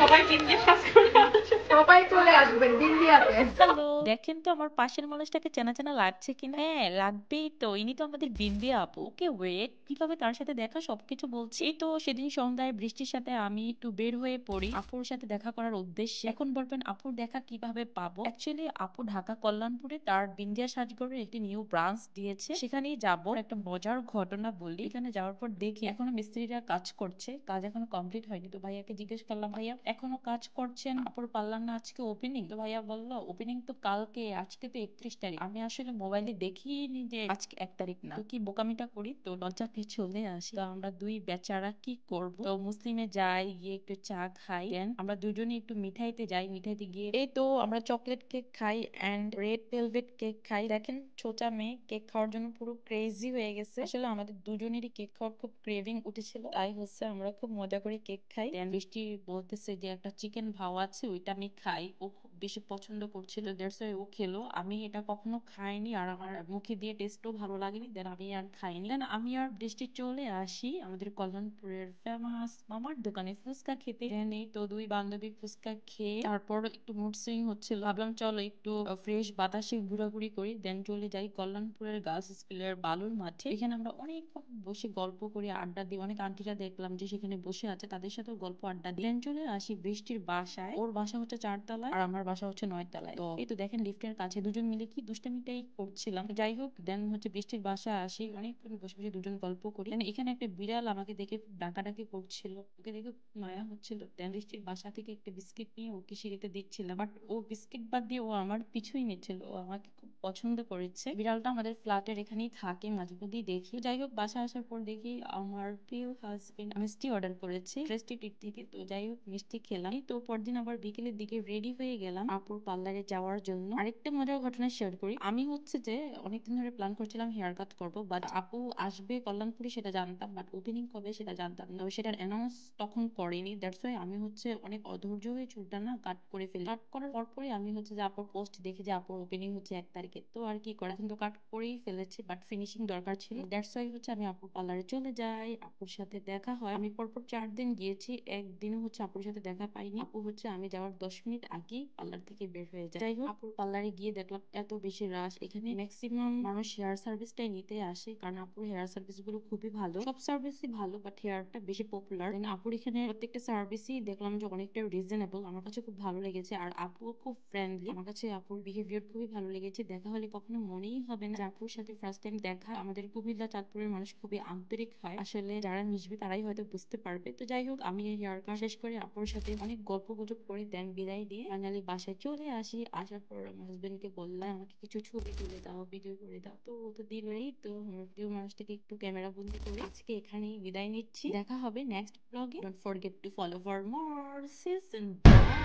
সবাই বিন্দির কাজ করে আসে। সবাই চলে আসবেন বিন্দিয়াতে। হ্যালো, দেখেন তো আমার পাশের মানুষটাকে চেনা চেনা লাগছে কিনা। হ্যাঁ, লাগবেই তো, ইনি তো আমাদের বিন্দিয়া আপু। ওকে ওয়েট, কিভাবে তার সাথে দেখা সবকিছু বলছি। এই তো সেদিন সন্ধ্যায় বৃষ্টির সাথে আমি একটু বের হয়ে পড়ি আপুর সাথে দেখা করার উদ্দেশ্যে। এখন বলবেন আপুর দেখা কিভাবে পাবো? অ্যাকচুয়ালি আপু ঢাকা কল্যাণপুরে তার বিন্দিয়া সাজগরে একটি নিউ ব্রাঞ্চ দিয়েছে, সেখানেই যাব। একটা মজার ঘটনা বলি, এখানে যাওয়ার পর দেখি এখনো মিস্ত্রিরা কাজ করছে, কাজ এখনো কমপ্লিট হয়নি। তো ভাইয়াকে জিজ্ঞেস করলাম, ভাইয়া এখনো কাজ করছেন, আপুর পার্লার না আজকে ওপেনিং? তো ভাইয়া বললো ওপেনিং তো কালকে, আজকে তো 31 তারিখ। আমি আসলে মোবাইলে দেখিনি যে আজকে 1 তারিখ না, তো কি বোকামিটা করি, তো লজ্জা পেয়ে চলে আসি। তো আমরা দুই বেচারা কি করব, তো মুসলিমে যাই, গিয়ে একটু চা খাই, দেন আমরা দুজনে একটু মিঠাইতে যাই। মিঠাইতে গিয়ে এই তো আমরা চকলেট কেক খাই এন্ড রেড ভেলভেট কেক খাই। দেখেন ছোটা মেয়ে কেক খাওয়ার জন্য পুরো ক্রেজি হয়ে গেছে। আসলে আমাদের দুজনেরই কেক খাওয়ার খুব ক্রেভিং উঠেছিল, তাই হচ্ছে আমরা খুব মজা করে কেক খাই। দেন বৃষ্টি বলতেছে যে একটা চিকেন ভাও আছে, ওইটা আমি খাই। ও খুব বেশি পছন্দ করছিল, দ্যাটস ওয়াই ও খেলো। আমি এটা কখনো খাইনি আর আমার মুখে দিয়ে টেস্টও ভালো লাগেনি, দেন আমি আর খাইনি। দেন আমি আর বৃষ্টি চলে আসি আমাদের কল্যাণপুরের ফেমাস মামার দোকানে ফুচকা খেতে। দেন এই তো দুই বান্ধবী ফুচকা খেয়ে তারপর একটু মুড সুইং হচ্ছিল, ভাবলাম চলো একটু ফ্রেশ বাতাসে ঘোরাঘুরি করি। দেন চলে যাই কল্যাণপুরের গার্লস স্কুলের বালুর মাঠে। এখানে আমরা অনেক বসে গল্প করি, আড্ডা দিই। অনেক আন্টিরা দেখলাম যে সেখানে বসে আছে, তাদের সাথে গল্প আড্ডা দিই। দেন চলে আসি বৃষ্টির বাসায়। ওর বাসা হচ্ছে 4 তলায় আর আমার বাসা হচ্ছে 9 তলায়। তো এই তো দেখেন লিফটের কাছে দুজন মিলে কি দুষ্টামিটাই করছিলাম। যাই হোক, দেন হচ্ছে বৃষ্টির বাসায় আসি, অনেকক্ষণ বসে বসে দুজন গল্প করি। দেন এখানে একটা বিড়াল আমাকে দেখে ডাকাডাকি করছিল, ওকে দেখে খুব মায়া হচ্ছিল। দেন বৃষ্টির বাসা থেকে একটা বিস্কিট নিয়ে ওকে সিঁড়িতে দিচ্ছিলাম, বাট ও বিস্কিট বাদ দিয়ে ও আমার পিছুই নিচ্ছিল। ও আমাকে খুব পছন্দ করেছে। বিড়ালটা আমাদের ফ্ল্যাটের এখানেই থাকে, মাঝে মধ্যেই দেখি। যাই হোক, বাসায় আসার পর দেখি আমার প্রিয় হাজবেন্ড মিষ্টি অর্ডার করেছে রেস্টিটির থেকে। তো যাই হোক, মিষ্টি খেলাম। এই তো পরদিন আবার বিকেলের দিকে রেডি হয়ে গেলাম আপুর পার্লারে যাওয়ার জন্য। আরেকটা মজার ঘটনা শেয়ার করি। আমি হচ্ছে যে অনেকদিন ধরে প্ল্যান করছিলাম হেয়ার কাট করবো, বাট আপু আসবে কল্যাণপুরে সেটা জানতাম, বাট ওপেনিং কবে সেটা জানতাম না। সেটার অ্যানাউন্স তখন করেনি, দ্যাটস ওয়াই আমি হচ্ছে অনেক অধৈর্য হয়ে চুলটা না কাট করে ফেলি। কাট করার পরপরই আমি হচ্ছে যে আপুর পোস্ট দেখি যে আপুর ওপেনিং হচ্ছে 1 তারিখে। তো আর কি করা, কিন্তু কাট করেই ফেলেছি, বাট ফিনিশিং দরকার ছিল। দ্যাটস ওয়াই হচ্ছে আমি আপুর পার্লারে চলে যাই, আপুর সাথে দেখা হয়। আমি পরপর 4 দিন গিয়েছি, একদিনও হচ্ছে আপুর সাথে দেখা পাইনি। আপু হচ্ছে আমি যাওয়ার 10 মিনিট আগেই পার্লার থেকে বের হয়ে যায়। যাই হোক, আপুর পার্লারে গিয়ে দেখলাম এত বেশি রাশ। এখানে ম্যাক্সিমাম মানুষ হেয়ার সার্ভিসটাই নিতে আসে, কারণ আপুর হেয়ার সার্ভিস গুলো খুবই ভালো। সব সার্ভিসই ভালো, বাট হেয়ারটা বেশি পপুলার। আপুর এখানে প্রত্যেকটা সার্ভিসই দেখলাম যে অনেকটা রিজনেবল, আমার কাছে খুব ভালো লেগেছে। আর আপু খুব ফ্রেন্ডলি, আমার কাছে আপুর বিহেভিয়ার খুবই ভালো লেগেছে। দেখা হলে কখনো মনেই হবে না যে আপুর সাথে ফার্স্ট টাইম দেখা। আমাদের কুমিল্লা চাঁদপুরের মানুষ খুবই আন্তরিক হয়, আসলে যারা মিশবে তারাই হয়তো বুঝতে পারবে। তো যাই হোক, আমি হেয়ার কাট শেষ করে আপুর সাথে অনেক গল্প গুজব করে দেন বিদায় দিয়ে ফাইনালি বাসায় চলে আসি। আসার পর আমার হাজবেন্ড কে বললাম আমাকে কিছু ছবি তুলে দাও, ভিডিও করে দাও। তো ও তো দিলই। তো আমার প্রিয় মানুষটাকে একটু ক্যামেরা বন্দি করে আজকে এখানেই বিদায় নিচ্ছি। দেখা হবে নেক্সট ব্লগে। Don't forget to follow for more season. By.